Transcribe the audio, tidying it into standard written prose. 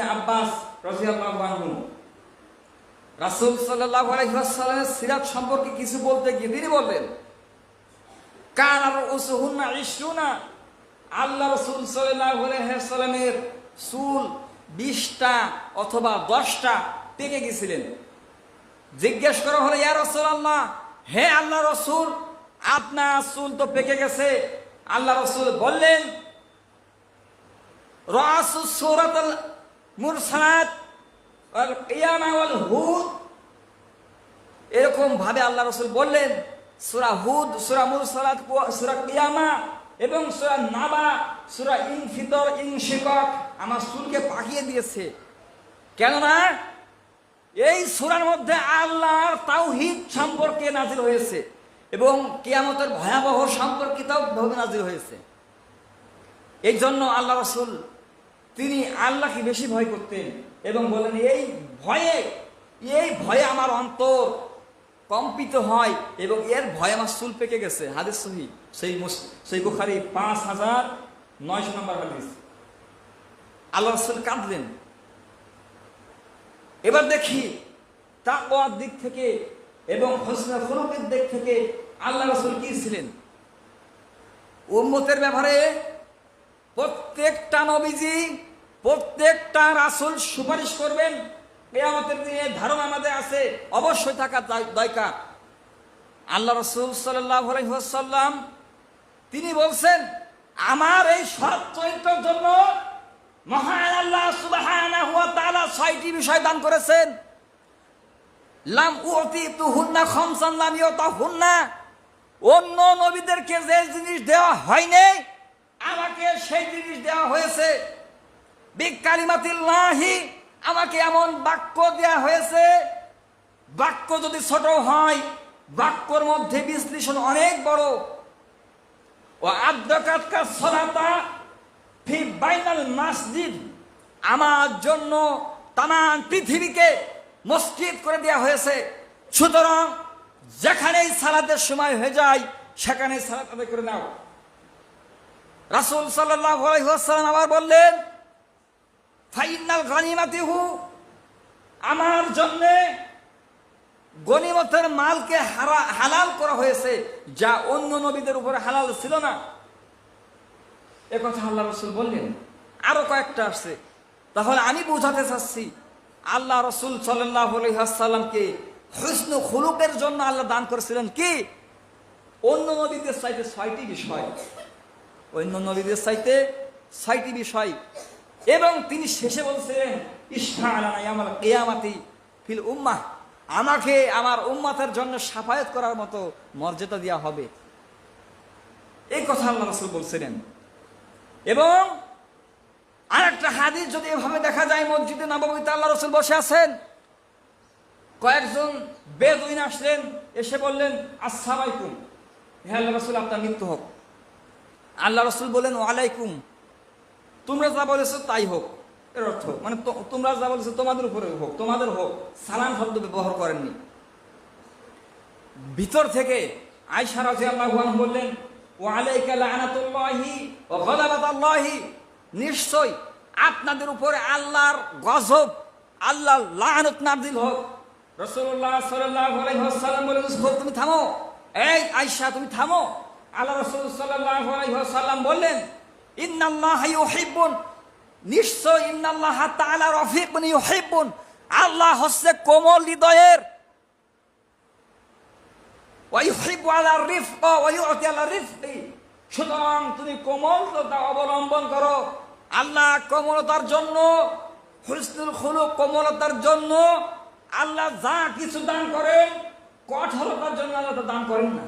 আব্বাস রাদিয়াল্লাহু আনহু রাসূল সাল্লাল্লাহু আলাইহি ওয়াসাল্লামের সিরাত সম্পর্কে কিছু বলতে গিয়ে তিনি বললেন কানা রাসূলুহুন্না 20 আল্লাহ রাসূল সাল্লাল্লাহু আলাইহি ওয়াসাল্লামের চুল 20টা অথবা 10টা পেকে গিয়েছিলেন। জিজ্ঞেস করা হলো ইয়া রাসূলুল্লাহ, হে আল্লাহ রাসূল, আপনার চুল তো পেকে গেছে। আল্লাহ রাসূল বললেন রাসূল সূরাতুল মুরসালাত ওয়াল কিয়ামা ওয়াল হুদ, এরকম ভাবে আল্লাহ রাসূল বললেন সূরা হুদ, সূরা মুরসালাত, সূরা কিয়ামা এবং সূরা নাবা, সূরা ইনফিতর, ইনশিকাক আমার চুলকে পাকিয়ে দিয়েছে। কেননা এই সূরার মধ্যে আল্লাহর তাওহীদ সম্পর্কে নাজিল হয়েছে এবং কিয়ামতের ভয়াবহ সম্পর্কিতও ভাবে নাজিল হয়েছে। এই জন্য আল্লাহ রাসূল তিনি আল্লাহকে বেশি ভয় করতেন এবং বলেন এই ভয়ে আমার অন্তর কম্পিত হয় এবং এর ভয়ে আমার চুল পেকে গেছে। হাদিস সহিহ, সেই বুখারী 5900 নম্বর হাদিস। আল্লাহ রাসূল কাঁদলেন। এবার দেখি তাকওয়ার দিক থেকে এবং হুসনুল খুলুকের দিক থেকে আল্লাহ রাসূল কি ছিলেন। উম্মতের ব্যাপারে প্রত্যেকটা নবীজি, প্রত্যেকটা রাসূল সুপারিশ করবেন। কিয়ামতের দিনে ধারণা আমাদের আছে, অবশ্যই থাকা দরকার। আল্লাহ রাসূল সাল্লাল্লাহু আলাইহি ওয়াসাল্লাম তিনি বলছেন আমার এই সৎ চরিত্রের জন্য মহান আল্লাহ সুবহানাহু ওয়া তাআলা 6টি বিষয় দান করেছেন। লাম উতিতুহুন্না খামসান লাম ইউতাহুন্না, অন্য নবীদেরকে যে জিনিস দেওয়া হয়নি আমাকে সেই জিনিস দেওয়া হয়েছে। বিকালিমাতিল্লাহি, আমাকে এমন বাক্য দেওয়া হয়েছে, বাক্য যদি ছোট হয় বাক্যর মধ্যে বিশ্লেষণ অনেক বড়। ও আদ্রাকাতকা সালাতা ফি বাইনাল মসজিদ, আমার জন্য তামাম পৃথিবীকে মসজিদ করে দেওয়া হয়েছে। সুতরাং যেখানেই সালাতের সময় হয়ে যায় সেখানেই সালাত আদায় করে নাও। রাসূল সাল্লাল্লাহু আলাইহি ওয়াসাল্লাম আবার বললেন ফাইনাল গনিমাতিহু, আমার জন্য গনিমতের মালকে হালাল করা হয়েছে যা অন্য নবীদের উপরে হালাল ছিল না। একথা আল্লাহ রাসূল বললেন। আরো কয়েকটা আসছে। তাহলে আমি বোঝাতে চাচ্ছি আল্লাহ রাসূল সাল্লাল্লাহু আলাইহি ওয়াসাল্লামকে হুসনুল খুলুকের জন্য আল্লাহ দান করেছিলেন কি অন্য নবীদের চাইতে 6টি বিষয়, অন্য নবীদের চাইতে 6টি বিষয়। এবং তিনি শেষে বলছিলেন ইশফা'লানা ইয়াউমাল কিয়ামাতি ফিল উম্মাহ, আমাকে আমার উম্মতের জন্য শাফায়াত করার মতো মর্যাদা দেওয়া হবে। এই কথা আল্লাহ রাসূল বলছিলেন। এবং আরেকটা হাদিস যদি এভাবে দেখা যায়, মসজিদে নববীতে আল্লাহ রাসূল বসে আছেন, কয়েকজন বেদুইন আসলেন, এসে বললেন আসসালামু আলাইকুম, হে আল্লাহ রাসূল আপনার মৃত্যু হোক। আল্লাহ রাসূল বলেন ওয়ালাইকুম, তোমরা যা বলেছো তাই হোক। এর অর্থ মানে তোমরা যা বলেছো তোমাদের উপরে হোক, তোমাদের হোক। সালাম শব্দ ব্যবহার করেননি। ভিতর থেকে আয়েশা রাদিয়াল্লাহু আনহা বললেন ওয়ালাইকা লানাতুল্লাহি ওয়া গাদাবাতুল্লাহি, নিশ্চয় আপনাদের উপরে আল্লাহর গজব, আল্লাহর লানত নাযিল হোক। রাসূলুল্লাহ সাল্লাল্লাহু আলাইহি ওয়াসাল্লাম বলেন তুমি থামো, এই আয়েশা তুমি থামো। আল্লাহ রাসূল সাল্লাল্লাহু আলাইহি ওয়াসাল্লাম বললেন ইন্নাল্লাহা ইউহিব্বুন, নিশ্চয় ইন্নাল্লাহ তাআলা রাফিকুন ইউহিব্বুন, আল্লাহ হচ্ছে কোমল হৃদয়ের। ওয়া ইউহিব্বু আলা রিফকা ওয়া ইউতি আলা রিফকি, সুতরাং তুমি কোমলতা অবলম্বন করো। আল্লাহ কোমলতার জন্য, হুসনুল খুলুক কোমলতার জন্য আল্লাহ যা কিছু দান করেন, কঠোরতার জন্য আল্লাহ তা দান করেন না।